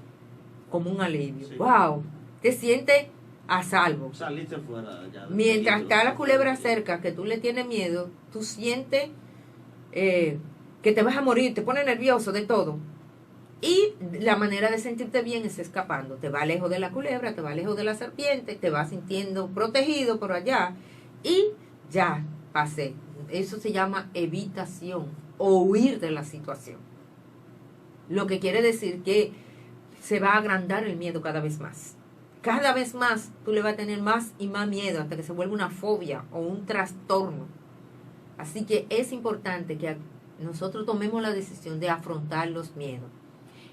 Como un alivio. Sí. ¡Wow! Te sientes a salvo. Saliste fuera ya. Mientras está la culebra cerca, que tú le tienes miedo, tú sientes que te vas a morir, te pone nervioso de todo. Y la manera de sentirte bien es escapando. Te vas lejos de la culebra, te vas lejos de la serpiente, te vas sintiendo protegido por allá y ya pasé. Eso se llama evitación o huir de la situación. Lo que quiere decir que se va a agrandar el miedo cada vez más. Cada vez más tú le vas a tener más y más miedo hasta que se vuelva una fobia o un trastorno. Así que es importante que nosotros tomemos la decisión de afrontar los miedos.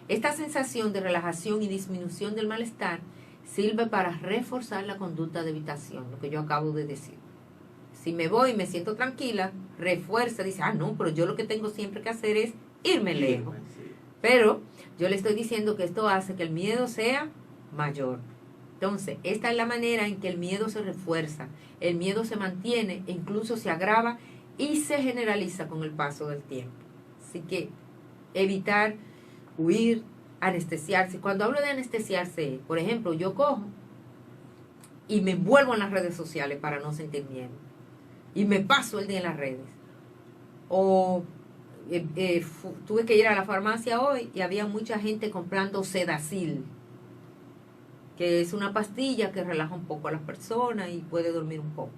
Esta sensación de relajación y disminución del malestar sirve para reforzar la conducta de evitación, lo que yo acabo de decir. Si me voy y me siento tranquila, refuerza, dice, no, pero yo lo que tengo siempre que hacer es irme lejos. Pero yo le estoy diciendo que esto hace que el miedo sea mayor. Entonces, esta es la manera en que el miedo se refuerza, el miedo se mantiene e incluso se agrava y se generaliza con el paso del tiempo. Así que evitar, huir, anestesiarse. Cuando hablo de anestesiarse, por ejemplo, yo cojo y me envuelvo en las redes sociales para no sentir miedo. Y me paso el día en las redes. O tuve que ir a la farmacia hoy y había mucha gente comprando Sedacil, que es una pastilla que relaja un poco a las personas y puede dormir un poco.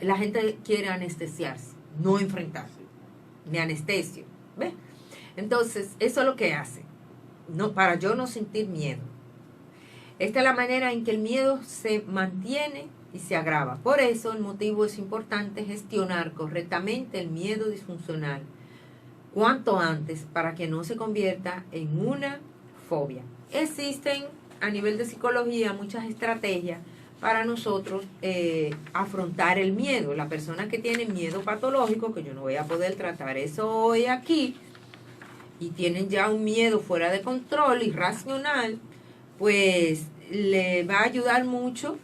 La gente quiere anestesiarse, no enfrentarse. Me anestesio. ¿Ves? Entonces, eso es lo que hace. Para yo no sentir miedo. Esta es la manera en que el miedo se mantiene y se agrava. Por eso el motivo es importante gestionar correctamente el miedo disfuncional cuanto antes para que no se convierta en una fobia. Existen a nivel de psicología muchas estrategias para nosotros afrontar el miedo. La persona que tiene miedo patológico, que yo no voy a poder tratar eso hoy aquí, y tienen ya un miedo fuera de control, irracional, pues le va a ayudar mucho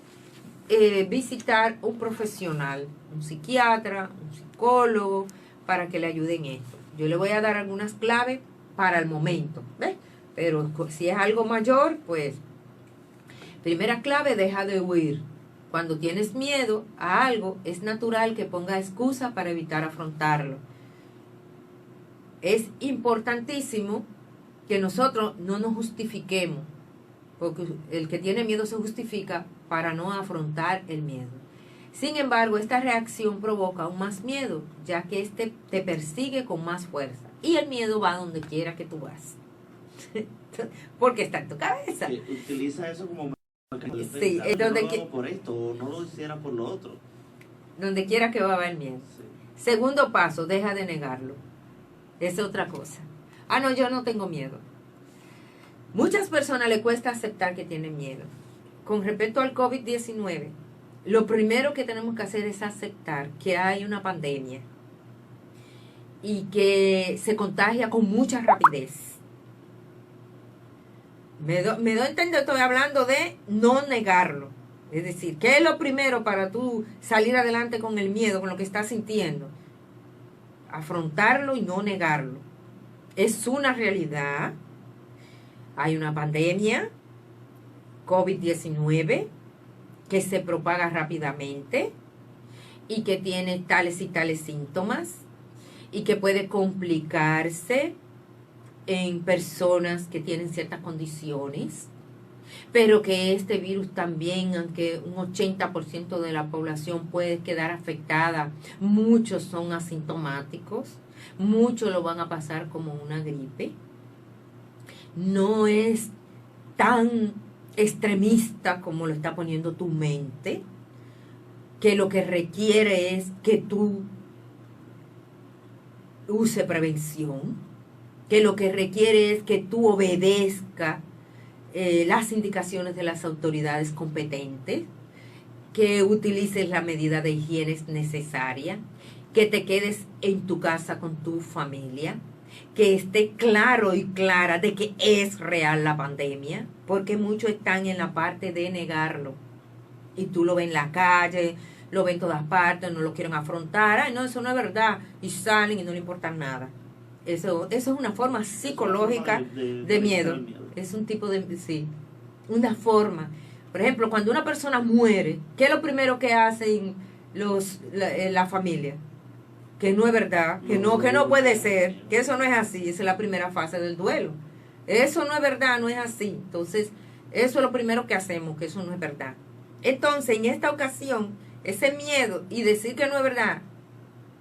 visitar un profesional, un psiquiatra, un psicólogo, para que le ayuden en esto. Yo le voy a dar algunas claves para el momento, ¿ves? Pero si es algo mayor, pues, primera clave, deja de huir. Cuando tienes miedo a algo, es natural que ponga excusa para evitar afrontarlo. Es importantísimo que nosotros no nos justifiquemos, porque el que tiene miedo se justifica para no afrontar el miedo. Sin embargo, esta reacción provoca aún más miedo, ya que este te persigue con más fuerza. Y el miedo va donde quiera que tú vas. Porque está en tu cabeza. Sí, utiliza eso como mecanismo de Sí, defensa. donde No lo hago por esto, o no lo hiciera por lo otro. Donde quiera que va el miedo. Sí. Segundo paso, deja de negarlo. Es otra cosa. Ah, no, yo no tengo miedo. Muchas personas le cuesta aceptar que tienen miedo. Con respecto al COVID-19, lo primero que tenemos que hacer es aceptar que hay una pandemia y que se contagia con mucha rapidez. Me doy a entender, estoy hablando de no negarlo. Es decir, ¿qué es lo primero para tú salir adelante con el miedo, con lo que estás sintiendo? Afrontarlo y no negarlo. Es una realidad. Hay una pandemia, COVID-19, que se propaga rápidamente y que tiene tales y tales síntomas y que puede complicarse en personas que tienen ciertas condiciones, pero que este virus también, aunque un 80% de la población puede quedar afectada, muchos son asintomáticos, muchos lo van a pasar como una gripe. No es tan extremista como lo está poniendo tu mente, que lo que requiere es que tú use prevención, que lo que requiere es que tú obedezcas las indicaciones de las autoridades competentes, que utilices la medida de higiene necesaria, que te quedes en tu casa con tu familia, que esté claro y clara de que es real la pandemia, porque muchos están en la parte de negarlo. Y tú lo ves en la calle, lo ven en todas partes, no lo quieren afrontar. Ay, no, eso no es verdad. Y salen y no le importa nada. Eso es una forma psicológica de miedo. Es un tipo de, sí, una forma. Por ejemplo, cuando una persona muere, ¿qué es lo primero que hacen la familia? Que no es verdad, que no puede ser, que eso no es así. Esa es la primera fase del duelo. Eso no es verdad, no es así. Entonces, eso es lo primero que hacemos, que eso no es verdad. Entonces, en esta ocasión, ese miedo y decir que no es verdad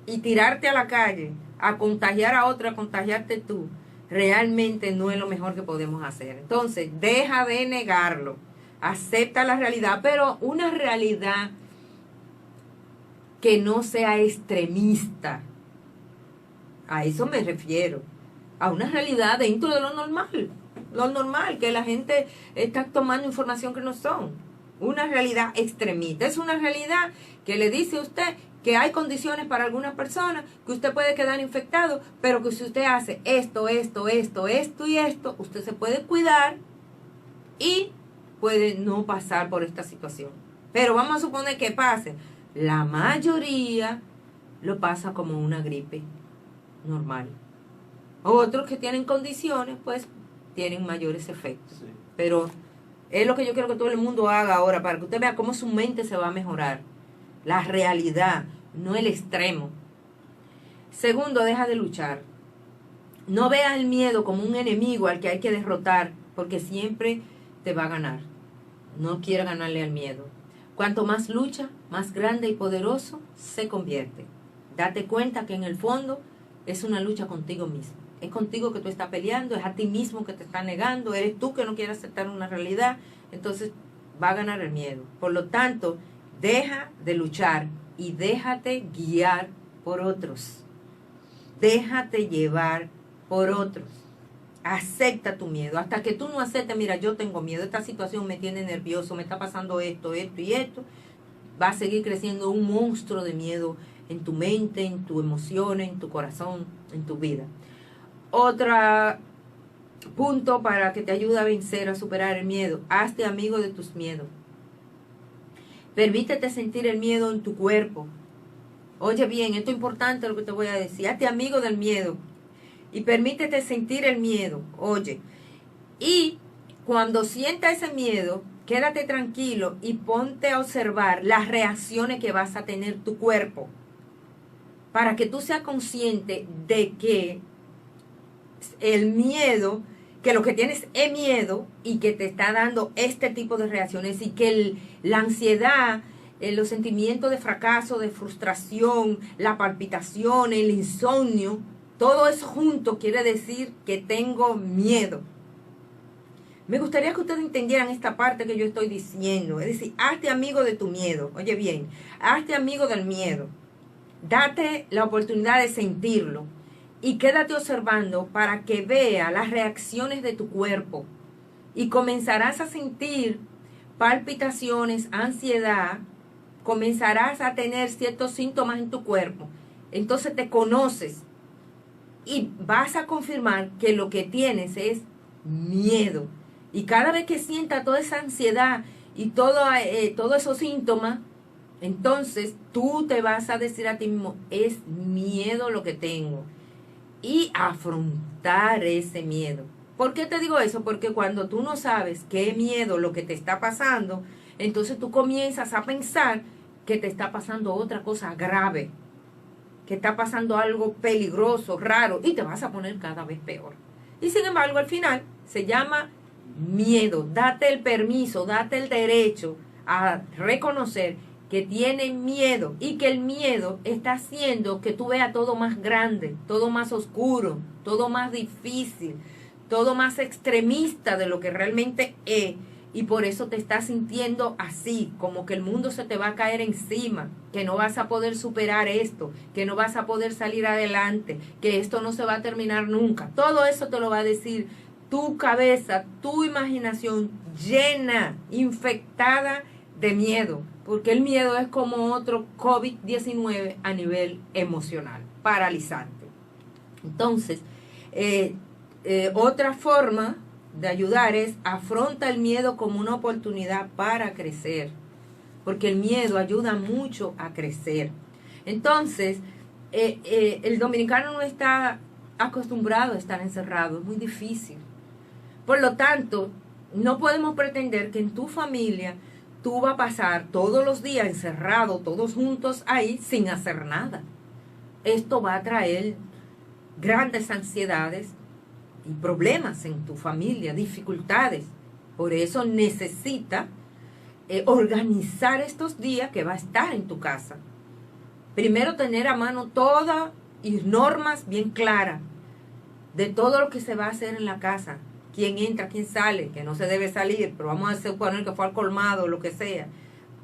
y tirarte a la calle a contagiar a otro, a contagiarte tú, realmente no es lo mejor que podemos hacer. Entonces, deja de negarlo, acepta la realidad, pero una realidad que no sea extremista. A eso me refiero. A una realidad dentro de lo normal. Lo normal, que la gente está tomando información que no son. Una realidad extremista. Es una realidad que le dice a usted que hay condiciones para algunas personas, que usted puede quedar infectado, pero que si usted hace esto y esto, usted se puede cuidar y puede no pasar por esta situación. Pero vamos a suponer que pase. La mayoría lo pasa como una gripe normal. Otros que tienen condiciones, pues, tienen mayores efectos. Sí. Pero es lo que yo quiero que todo el mundo haga ahora, para que usted vea cómo su mente se va a mejorar. La realidad, no el extremo. Segundo, deja de luchar. No veas el miedo como un enemigo al que hay que derrotar, porque siempre te va a ganar. No quiera ganarle al miedo. Cuanto más lucha, más grande y poderoso se convierte. Date cuenta que en el fondo es una lucha contigo mismo. Es contigo que tú estás peleando, es a ti mismo que te está negando, eres tú que no quieres aceptar una realidad, entonces va a ganar el miedo. Por lo tanto, deja de luchar y déjate guiar por otros. Déjate llevar por otros. Acepta tu miedo. Hasta que tú no aceptes, mira, yo tengo miedo, esta situación me tiene nervioso, me está pasando esto, esto y esto, va a seguir creciendo un monstruo de miedo en tu mente, en tus emociones, en tu corazón, en tu vida. Otro punto para que te ayude a vencer, a superar el miedo. Hazte amigo de tus miedos. Permítete sentir el miedo en tu cuerpo. Oye bien, esto es importante lo que te voy a decir. Hazte amigo del miedo y permítete sentir el miedo. Oye, y cuando sienta ese miedo, quédate tranquilo y ponte a observar las reacciones que vas a tener tu cuerpo, para que tú seas consciente de que el miedo, que lo que tienes es miedo y que te está dando este tipo de reacciones, y que la ansiedad, los sentimientos de fracaso, de frustración, la palpitación, el insomnio, todo eso junto quiere decir que tengo miedo. Me gustaría que ustedes entendieran esta parte que yo estoy diciendo. Es decir, hazte amigo de tu miedo. Oye bien, hazte amigo del miedo. Date la oportunidad de sentirlo y quédate observando para que vea las reacciones de tu cuerpo. Y comenzarás a sentir palpitaciones, ansiedad, comenzarás a tener ciertos síntomas en tu cuerpo. Entonces te conoces y vas a confirmar que lo que tienes es miedo. Y cada vez que sientas toda esa ansiedad y todos esos síntomas, entonces tú te vas a decir a ti mismo, es miedo lo que tengo. Y afrontar ese miedo. ¿Por qué te digo eso? Porque cuando tú no sabes qué miedo lo que te está pasando, entonces tú comienzas a pensar que te está pasando otra cosa grave, que está pasando algo peligroso, raro, y te vas a poner cada vez peor. Y sin embargo, al final se llama miedo. Date el permiso, date el derecho a reconocer que tienes miedo y que el miedo está haciendo que tú veas todo más grande, todo más oscuro, todo más difícil, todo más extremista de lo que realmente es. Y por eso te estás sintiendo así, como que el mundo se te va a caer encima, que no vas a poder superar esto, que no vas a poder salir adelante, que esto no se va a terminar nunca. Todo eso te lo va a decir tu cabeza, tu imaginación llena, infectada de miedo, porque el miedo es como otro COVID-19 a nivel emocional, paralizante. Entonces, otra forma de ayudar es afronta el miedo como una oportunidad para crecer, porque el miedo ayuda mucho a crecer. Entonces, el dominicano no está acostumbrado a estar encerrado, es muy difícil. Por lo tanto, no podemos pretender que en tu familia tú vas a pasar todos los días encerrado, todos juntos ahí, sin hacer nada. Esto va a traer grandes ansiedades y problemas en tu familia, dificultades. Por eso necesita organizar estos días que va a estar en tu casa. Primero tener a mano todas y normas bien claras de todo lo que se va a hacer en la casa. Quién entra, quién sale, que no se debe salir, pero vamos a suponer que fue al colmado o lo que sea,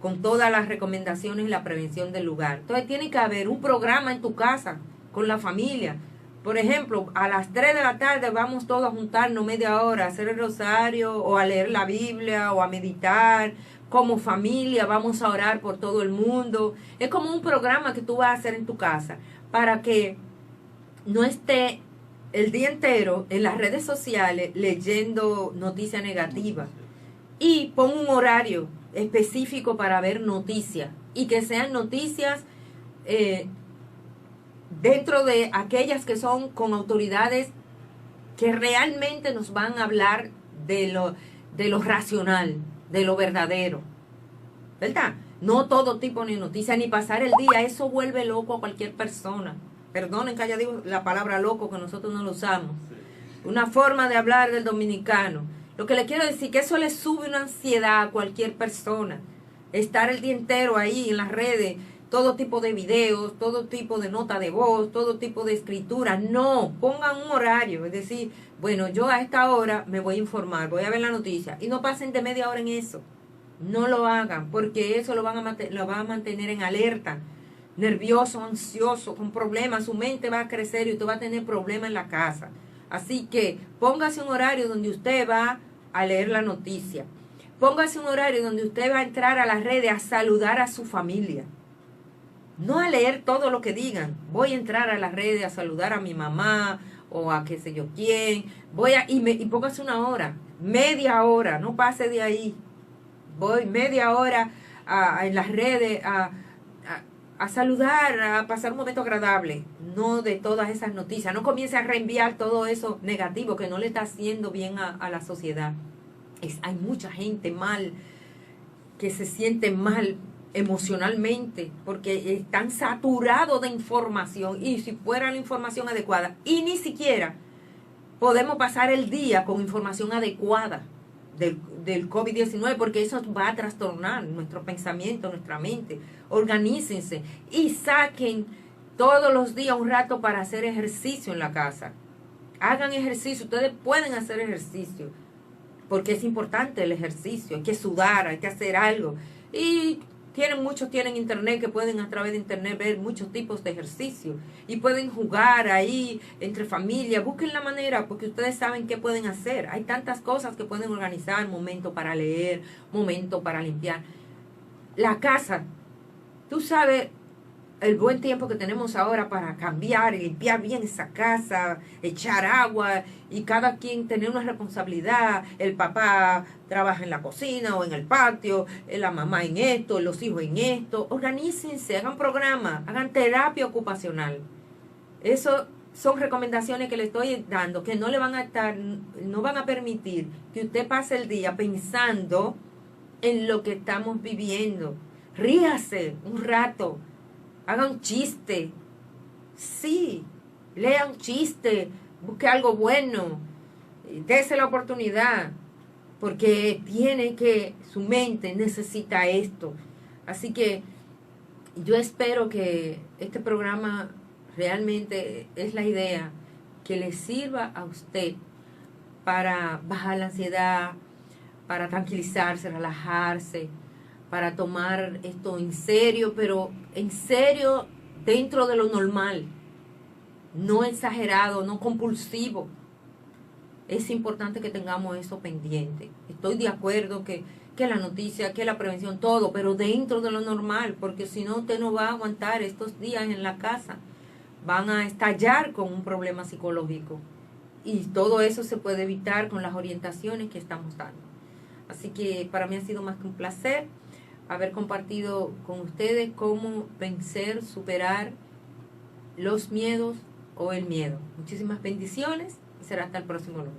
con todas las recomendaciones y la prevención del lugar. Entonces tiene que haber un programa en tu casa con la familia. Por ejemplo, a las 3 de la tarde vamos todos a juntarnos media hora a hacer el rosario o a leer la Biblia o a meditar. Como familia vamos a orar por todo el mundo. Es como un programa que tú vas a hacer en tu casa para que no esté el día entero en las redes sociales leyendo noticias negativas. Y pon un horario específico para ver noticias y que sean noticias dentro de aquellas que son con autoridades que realmente nos van a hablar de lo racional, de lo verdadero, ¿verdad? No todo tipo de noticias, ni pasar el día, eso vuelve loco a cualquier persona. Perdonen que ya digo la palabra loco, que nosotros no lo usamos. Una forma de hablar del dominicano. Lo que le quiero decir que eso le sube una ansiedad a cualquier persona. Estar el día entero ahí en las redes, todo tipo de videos, todo tipo de nota de voz, todo tipo de escritura. No, pongan un horario. Es decir, bueno, yo a esta hora me voy a informar, voy a ver la noticia. Y no pasen de media hora en eso. No lo hagan, porque eso lo va a mantener en alerta, nervioso, ansioso, con problemas. Su mente va a crecer y usted va a tener problemas en la casa. Así que póngase un horario donde usted va a leer la noticia. Póngase un horario donde usted va a entrar a las redes a saludar a su familia. No a leer todo lo que digan. Voy a entrar a las redes a saludar a mi mamá o a qué sé yo quién. Y póngase una hora, media hora, no pase de ahí. Voy media hora en las redes a saludar, a pasar un momento agradable. No de todas esas noticias. No comience a reenviar todo eso negativo que no le está haciendo bien a la sociedad. Hay mucha gente mal, que se siente mal emocionalmente, porque están saturados de información, y si fuera la información adecuada, y ni siquiera podemos pasar el día con información adecuada del COVID-19, porque eso va a trastornar nuestro pensamiento, nuestra mente. Organícense y saquen todos los días un rato para hacer ejercicio en la casa. Hagan ejercicio, ustedes pueden hacer ejercicio, porque es importante el ejercicio, hay que sudar, hay que hacer algo. Y muchos tienen internet, que pueden a través de internet ver muchos tipos de ejercicio. Y pueden jugar ahí entre familia. Busquen la manera, porque ustedes saben qué pueden hacer. Hay tantas cosas que pueden organizar, momento para leer, momento para limpiar. La casa, tú sabes el buen tiempo que tenemos ahora para cambiar y limpiar bien esa casa, echar agua y cada quien tener una responsabilidad. El papá trabaja en la cocina o en el patio, la mamá en esto, los hijos en esto. Organícense, hagan programas, hagan terapia ocupacional. Eso son recomendaciones que le estoy dando, que no van a permitir que usted pase el día pensando en lo que estamos viviendo. Ríase un rato. Haga un chiste. Sí, lea un chiste, busque algo bueno, dése la oportunidad, porque su mente necesita esto. Así que yo espero que este programa realmente es la idea que le sirva a usted para bajar la ansiedad, para tranquilizarse, relajarse, para tomar esto en serio, pero en serio dentro de lo normal, no exagerado, no compulsivo. Es importante que tengamos eso pendiente. Estoy de acuerdo que la noticia, que la prevención, todo, pero dentro de lo normal, porque si no usted no va a aguantar estos días en la casa. Van a estallar con un problema psicológico. Y todo eso se puede evitar con las orientaciones que estamos dando. Así que para mí ha sido más que un placer haber compartido con ustedes cómo vencer, superar los miedos o el miedo. Muchísimas bendiciones y será hasta el próximo lunes.